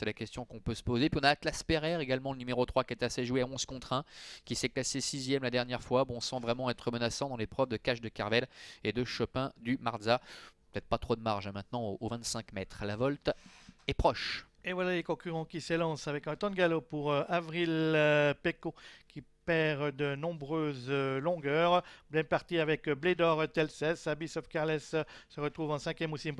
C'est la question qu'on peut se poser. Puis on a Atlas Pereire également, le numéro 3 qui est assez joué à 11 contre 1, qui s'est classé 6ème la dernière fois. Bon, sans vraiment être menaçant dans l'épreuve de Cache de Carvel et de Chopin du Marza. Peut-être pas trop de marge maintenant aux 25 mètres. La volte est proche. Et voilà les concurrents qui s'élancent avec un temps de galop pour Avril Pecco qui perd de nombreuses longueurs. Bien parti avec Blédor Telses. Abyss of Carless se retrouve en 5e aussi.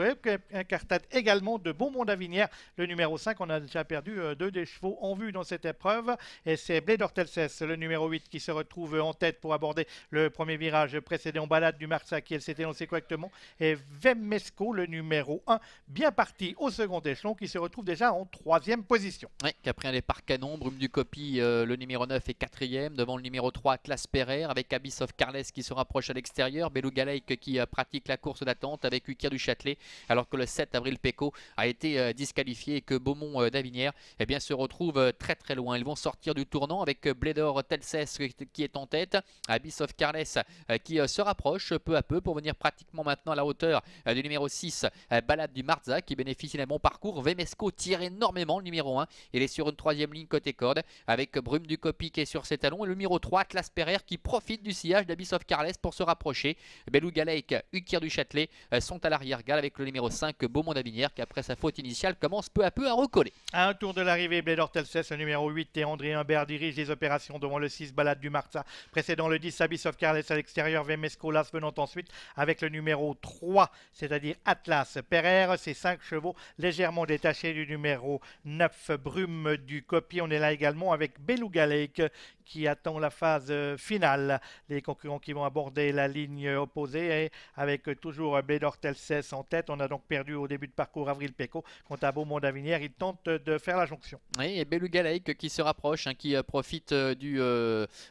Incartade également de Beaumont d'Avinière. Le numéro 5, on a déjà perdu deux des chevaux en vue dans cette épreuve. Et c'est Blédor Telses, le numéro 8, qui se retrouve en tête pour aborder le premier virage précédent. Balade du Marsa qui elle s'était lancée correctement. Et Vemesco, le numéro 1, bien parti au second échelon, qui se retrouve déjà en 3e position. Oui, qui a pris un départ canon. Brume du Copy, le numéro 9 est 4e. Devant le numéro 3, Atlas Pereire, avec Abyss of Carless qui se rapproche à l'extérieur. Beluga Lake qui pratique la course d'attente avec Ukir du Châtelet, alors que le 7 Avril Pecco a été disqualifié et que Beaumont d'Avinière se retrouve très très loin. Ils vont sortir du tournant avec Blédor Telses qui est en tête. Abyss of Carless qui se rapproche peu à peu pour venir pratiquement maintenant à la hauteur du numéro 6, Balade du Marza, qui bénéficie d'un bon parcours. Vemesco tire énormément, le numéro 1. Il est sur une 3e ligne côté corde avec Brume du Copy qui est sur ses talons. Et le numéro 3, Atlas Pereire, qui profite du sillage d'Abyss of Carless pour se rapprocher. Beluga Lake, Ukir du Châtelet sont à l'arrière-garde avec le numéro 5, Beaumont d'Avinière, qui après sa faute initiale commence peu à peu à recoller. À un tour de l'arrivée, Blédor Telses, le numéro 8, et André Humbert dirige les opérations devant le 6, Balade du Marza. Précédant le 10, Abyss of Carless à l'extérieur, Vemesco Las venant ensuite avec le numéro 3, c'est-à-dire Atlas Pereire. Ces 5 chevaux légèrement détachés du numéro 9, Brume du Copy. On est là également avec Beluga Lake qui attend la phase finale. Les concurrents qui vont aborder la ligne opposée et avec toujours Blédor Telses en tête. On a donc perdu au début de parcours Avril Pecco. Quant à Beaumont d'Avinière, il tente de faire la jonction. Oui, et Beluga Lake qui se rapproche, qui profite du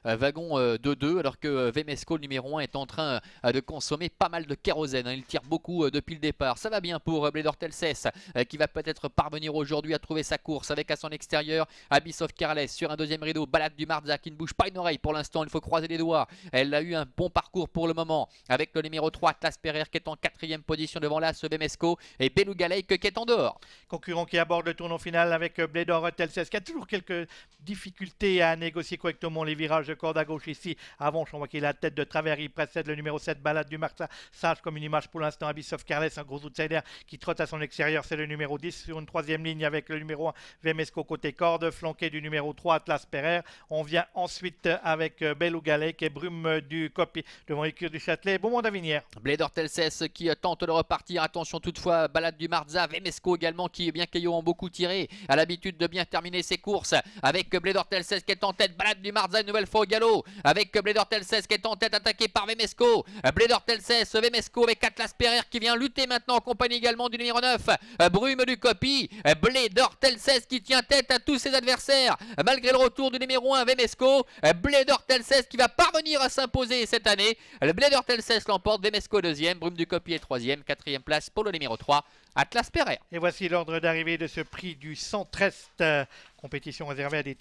wagon de 2, alors que Vemesco, le numéro 1, est en train de consommer pas mal de kérosène. Il tire beaucoup depuis le départ. Ça va bien pour Blédor Telses qui va peut-être parvenir aujourd'hui à trouver sa course avec à son extérieur Abyss of Carless sur un 2e rideau. Balade du Marza qui ne bouge pas une oreille pour l'instant, il faut croiser les doigts. Elle a eu un bon parcours pour le moment avec le numéro 3, Atlas Pereire, qui est en 4e position devant l'As Vemesco, et Beluga Lake qui est en dehors. Concurrent qui aborde le tournant final avec Blédor Telses qui a toujours quelques difficultés à négocier correctement les virages de corde à gauche ici. Avant, on voit qu'il a la tête de travers, il précède le numéro 7, Balade du Marsa, sage comme une image pour l'instant. Abyss of Carless, un gros outsider qui trotte à son extérieur, c'est le numéro 10 sur une 3e ligne avec le numéro 1, Vemesco côté corde, flanqué du numéro 3, Atlas Pereire. On vient ensuite avec Beluga Lake et Brume du Copy devant Ukir du Châtelet, Beaumont d'Avinière. Blédor Telses qui tente de repartir. Attention toutefois, Balade du Marza, Vemesco également qui, bien qu'ayant beaucoup tiré, a l'habitude de bien terminer ses courses avec Blédor Telses qui est en tête. Balade du Marza une nouvelle fois au galop avec Blédor Telses qui est en tête, attaqué par Vemesco. Blédor Telses, Vemesco avec Atlas Pereire qui vient lutter maintenant en compagnie également du numéro 9, Brume du Copy. Blédor Telses qui tient tête à tous ses adversaires malgré le retour du numéro 1, Vemesco. Blédor Telses qui va parvenir à s'imposer cette année. Le Blédor Telses l'emporte, Vemesco 2e, Brume du Copy est 3e, 4e place pour le numéro 3, Atlas Pereire. Et voici l'ordre d'arrivée de ce prix du Centre-Est, compétition réservée à des